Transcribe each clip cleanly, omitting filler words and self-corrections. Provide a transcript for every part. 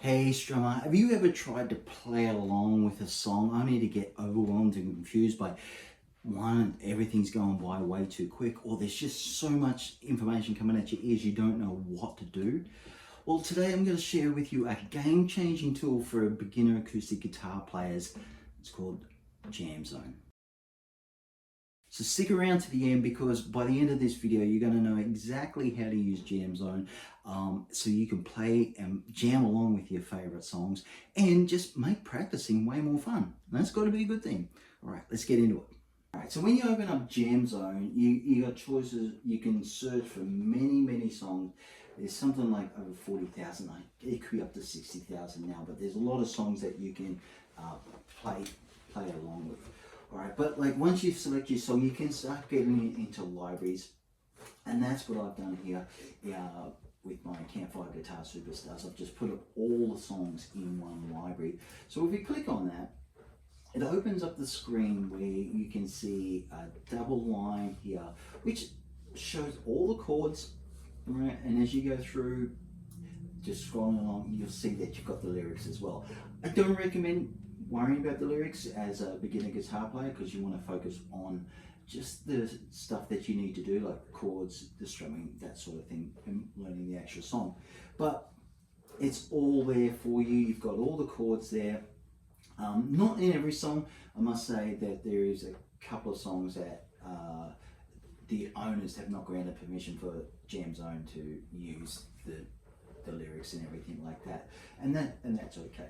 Hey strummer, have you ever tried to play along with a song only to get overwhelmed and confused by one, everything's going by way too quick, or there's just so much information coming at your ears you don't know what to do? Well, today I'm going to share with you a game-changing tool for beginner acoustic guitar players. It's called Jamzone. So stick around to the end, because by the end of this video you're going to know exactly how to use Jamzone so you can play and jam along with your favorite songs and just make practicing way more fun. And that's got to be a good thing. All right, let's get into it. All right, so when you open up Jamzone, you got choices. You can search for many songs. There's something like over 40,000. It could be up to 60,000 now, but there's a lot of songs that you can play along with. All right, but like once you select your song, you can start getting into libraries, and that's what I've done here with my Campfire Guitar Superstars. I've just put up all the songs in one library. So if you click on that, it opens up the screen where you can see a double line here, which shows all the chords, right? And as you go through, just scrolling along, you'll see that you've got the lyrics as well. I don't recommend worrying about the lyrics as a beginner guitar player, because you want to focus on just the stuff that you need to do, like the chords, the strumming, that sort of thing, and learning the actual song. But it's all there for you. You've got all the chords there. Not in every song. I must say that there is a couple of songs that the owners have not granted permission for Jamzone to use the lyrics and everything like that, and that's okay.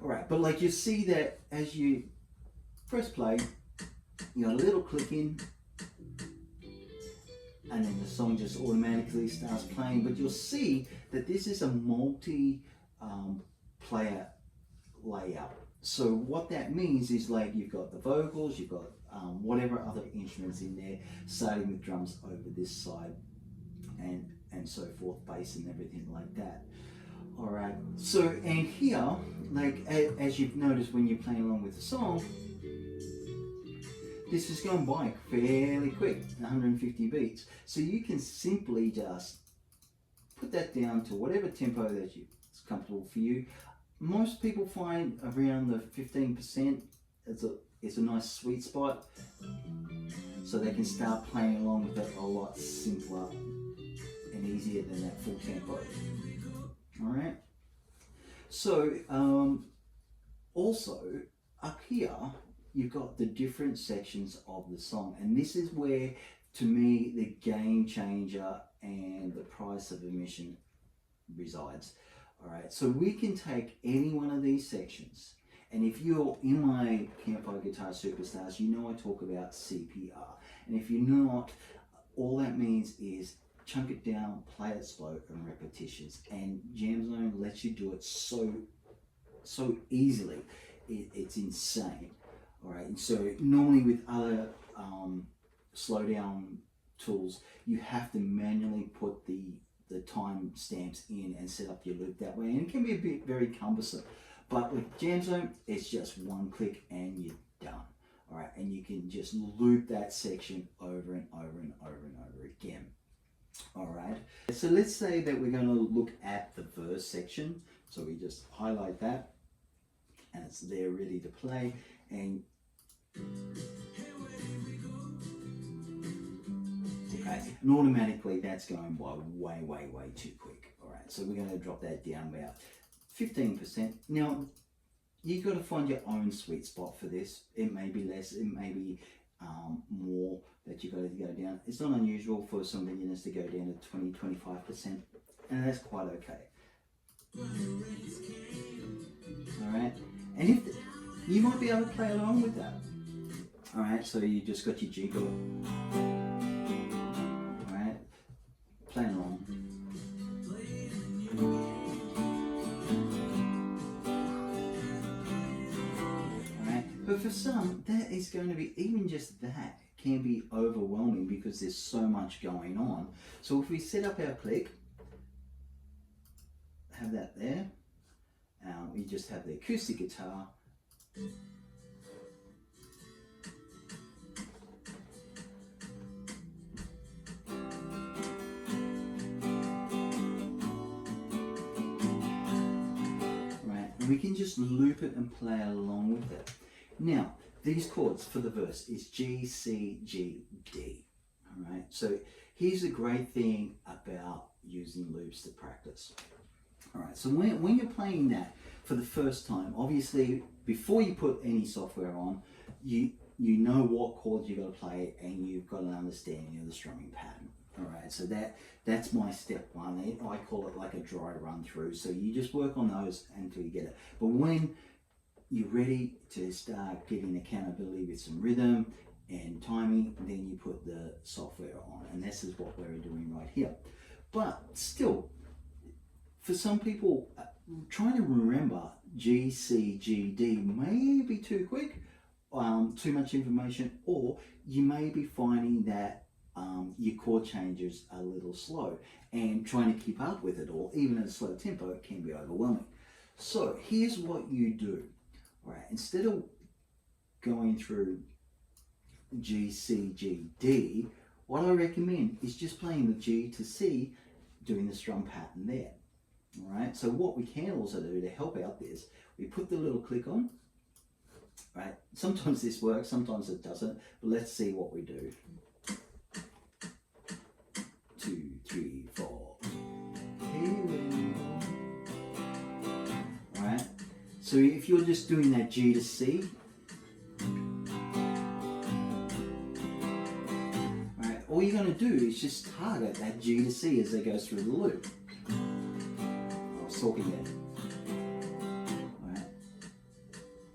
All right, but like you see that as you press play, you got a little click in, and then the song just automatically starts playing. But you'll see that this is a multi player layout. So what that means is, like, you've got the vocals, you've got whatever other instruments in there, starting with drums over this side, and so forth, bass and everything like that. All right, so, and here, like, as you've noticed when you're playing along with the song, this is going by fairly quick, 150 beats. So you can simply just put that down to whatever tempo that is comfortable for you. Most people find around the 15% it's a nice sweet spot, so they can start playing along with it a lot simpler and easier than that full tempo. All right. So also up here you've got the different sections of the song, and this is where, to me, the game changer and the price of admission resides. All right, so we can take any one of these sections, and if you're in my Campfire Guitar Superstars, you know I talk about CPR, and if you're not, all that means is chunk it down, play it slow, and repetitions. And Jamzone lets you do it so easily. It's insane. All right, and so normally with other slow down tools, you have to manually put the time stamps in and set up your loop that way, and it can be a bit very cumbersome. But with Jamzone, it's just one click and you're done. All right, and you can just loop that section over and over and over and over again. All right, so let's say that we're going to look at the verse section. So we just highlight that, and it's there ready to play. And okay, and automatically that's going by way too quick. All right, so we're going to drop that down about 15%. Now, you've got to find your own sweet spot for this. It may be less, it may be more that you've got to go down. It's not unusual for some beginners to go down to 20-25%, and that's quite okay. All right, and if you might be able to play along with that. All right, so you just got your jiggle. All right, playing along. All right, but for some, that is going to be, even just that can be overwhelming because there's so much going on. So if we set up our click, have that there, we just have the acoustic guitar. and we can just loop it and play along with it. Now, these chords for the verse is G, C, G, D. All right, so here's a great thing about using loops to practice. All right, so when you're playing that for the first time, obviously before you put any software on, you know what chords you've got to play, and you've got an understanding of the strumming pattern. All right, so that's my step one. I call it like a dry run through. So you just work on those until you get it. But when you're ready to start getting accountability with some rhythm and timing, then you put the software on, and this is what we're doing right here. But still, for some people, trying to remember G, C, G, D may be too quick, too much information, or you may be finding that your chord changes are a little slow, and trying to keep up with it all, even at a slow tempo, it can be overwhelming. So here's what you do. All right, instead of going through G, C, G, D, what I recommend is just playing the G to C, doing the strum pattern there. All right, so what we can also do to help out this, we put the little click on. Right, sometimes this works, sometimes it doesn't, but let's see what we do. 2, 3, 4. Here we go. All right, so if you're just doing that G to C, right, all you're going to do is just target that G to C as it goes through the loop. I was talking there.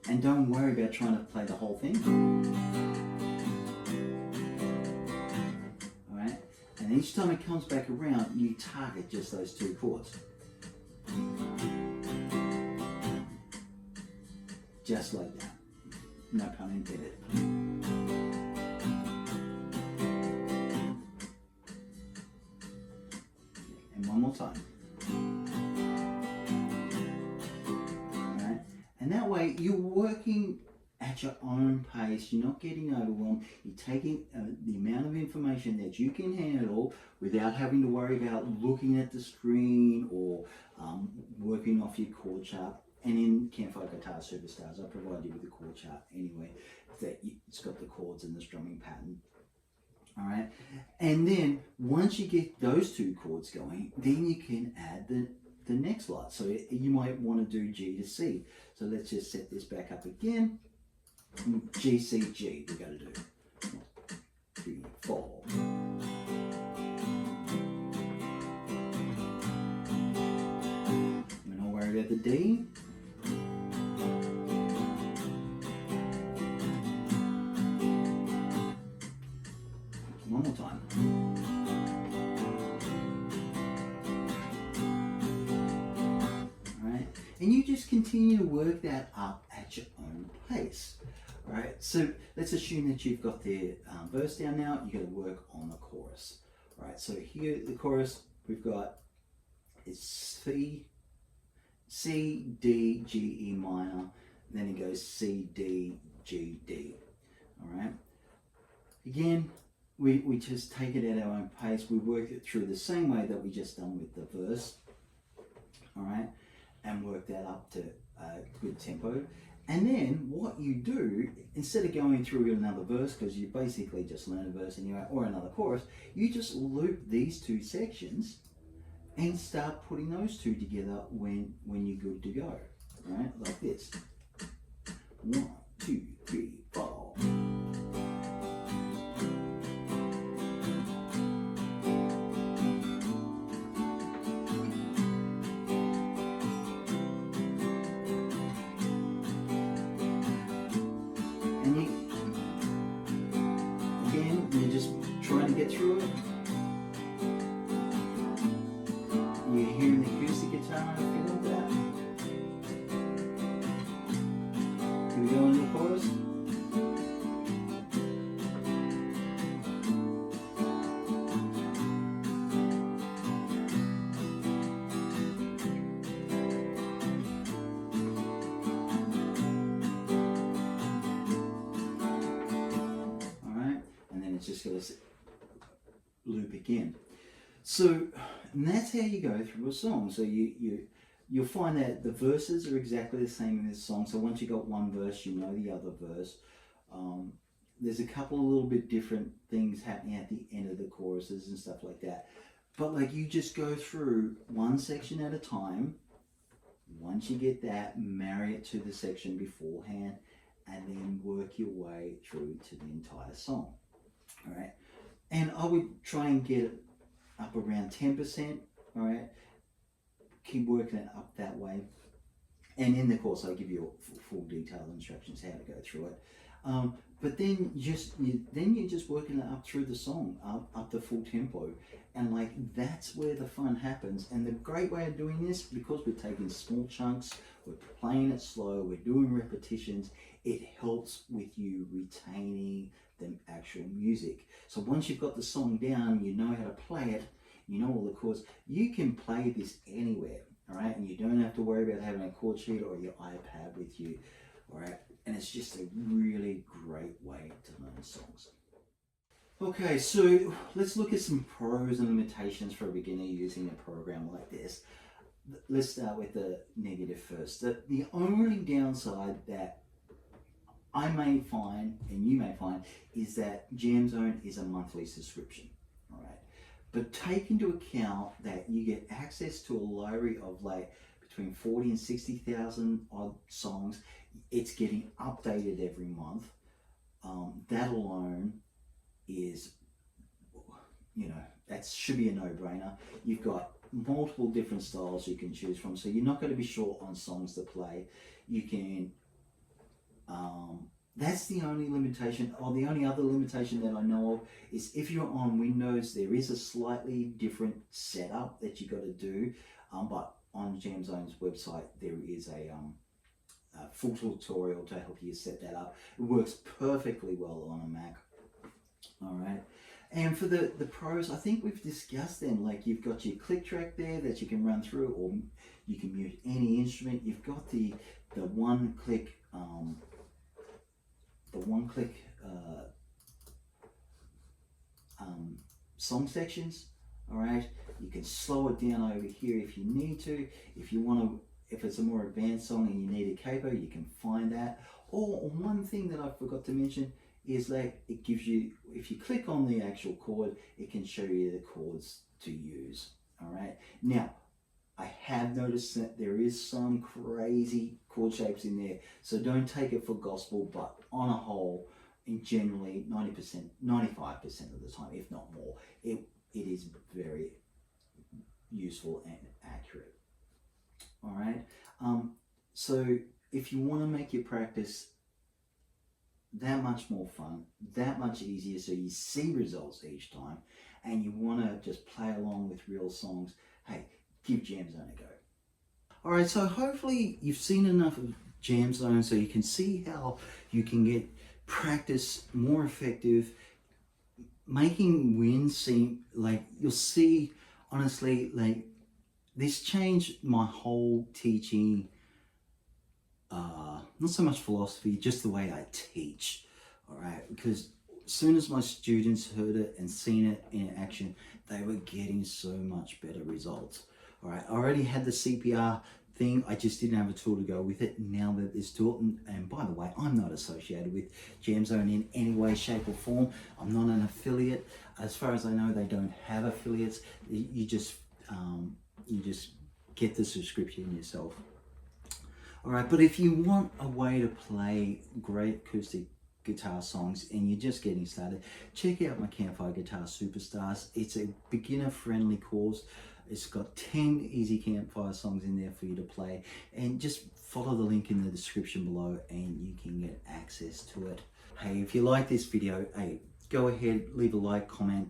And don't worry about trying to play the whole thing. All right, and each time it comes back around, you target just those two chords. Just like that. No pun intended. And one more time. And that way you're working at your own pace, you're not getting overwhelmed, you're taking the amount of information that you can handle without having to worry about looking at the screen or working off your chord chart. And in Campfire Guitar Superstars, I provide you with a chord chart anyway, that it's got the chords and the strumming pattern. All right, and then once you get those two chords going, then you can add the next lot. So you might want to do G to C. So let's just set this back up again. G, C, G, we've got to do 1, 2, 4. We're not worried about the D. One more time. And you just continue to work that up at your own pace. All right, so let's assume that you've got the verse down now, you've got to work on the chorus. All right, so here the chorus we've got is C, D, G, E minor, then it goes C, D, G, D. All right, again, we just take it at our own pace, we work it through the same way that we just done with the verse. All right, and work that up to a good tempo. And then what you do, instead of going through another verse, because you basically just learn a verse anyway, or another chorus, you just loop these two sections and start putting those two together when you're good to go. Right, like this. 1, 2, 3, 4. Get through it. You're hearing the acoustic guitar, I feel that. Can we go into the chorus? All right, and then it's just going to loop again. So, and that's how you go through a song. So you you'll find that the verses are exactly the same in this song. So once you got one verse, you know the other verse. There's a couple of little bit different things happening at the end of the choruses and stuff like that. But like you just go through one section at a time. Once you get that, marry it to the section beforehand, and then work your way through to the entire song. All right. And I would try and get it up around 10%. All right. Keep working it up that way. And in the course, I give you full detailed instructions how to go through it. But then you're just working it up through the song, up the full tempo, and like that's where the fun happens. And the great way of doing this, because we're taking small chunks, we're playing it slow, we're doing repetitions, it helps with you retaining the actual music. So once you've got the song down, you know how to play it, you know all the chords, you can play this anywhere, all right? And you don't have to worry about having a chord sheet or your iPad with you, all right? And it's just a really great way to learn songs. Okay, so let's look at some pros and limitations for a beginner using a program like this. Let's start with the negative first. The only downside that I may find, and you may find, is that Jamzone is a monthly subscription, all right? But take into account that you get access to a library of like between 40 and 60,000 odd songs. It's getting updated every month. That alone is, you know, that should be a no-brainer. You've got multiple different styles you can choose from, so you're not going to be short on songs to play. You can, that's the only limitation, or the only other limitation that I know of is if you're on Windows, there is a slightly different setup that you got to do, but on Jamzone's website there is a full tutorial to help you set that up. It works perfectly well on a Mac. All right, and for the pros, I think we've discussed them. Like you've got your click track there that you can run through, or you can mute any instrument. You've got the one click song sections. All right, you can slow it down over here if you need to. If you want to, if it's a more advanced song and you need a capo, you can find that. Or one thing that I forgot to mention is like it gives you, if you click on the actual chord, it can show you the chords to use. All right, now I have noticed that there is some crazy chord shapes in there, so don't take it for gospel, but on a whole, and generally 90%, 95% of the time, if not more, it is very useful and accurate. All right, so if you want to make your practice that much more fun, that much easier, so you see results each time, and you want to just play along with real songs, hey, give Jamzone a go. All right, so hopefully you've seen enough of Jamzone so you can see how you can get practice more effective, making wins seem like, you'll see, honestly, like this changed my whole teaching, not so much philosophy, just the way I teach. All right, because as soon as my students heard it and seen it in action, they were getting so much better results. All right, I already had the CPR thing, I just didn't have a tool to go with it. Now that there's tool, and by the way, I'm not associated with Jamzone in any way, shape or form. I'm not an affiliate. As far as I know, they don't have affiliates. You just get the subscription yourself. All right, but if you want a way to play great acoustic guitar songs and you're just getting started, check out my Campfire Guitar Superstars. It's a beginner-friendly course. It's got 10 easy campfire songs in there for you to play, and just follow the link in the description below and you can get access to it. Hey, if you like this video, hey, go ahead, leave a like, comment,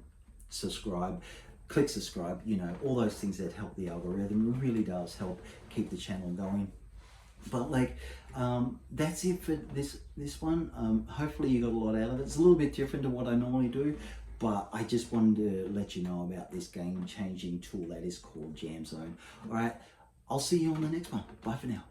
subscribe, click subscribe, you know, all those things that help the algorithm. It really does help keep the channel going. But like, that's it for this one. Hopefully you got a lot out of it. It's a little bit different to what I normally do, but I just wanted to let you know about this game-changing tool that is called Jamzone. All right, I'll see you on the next one. Bye for now.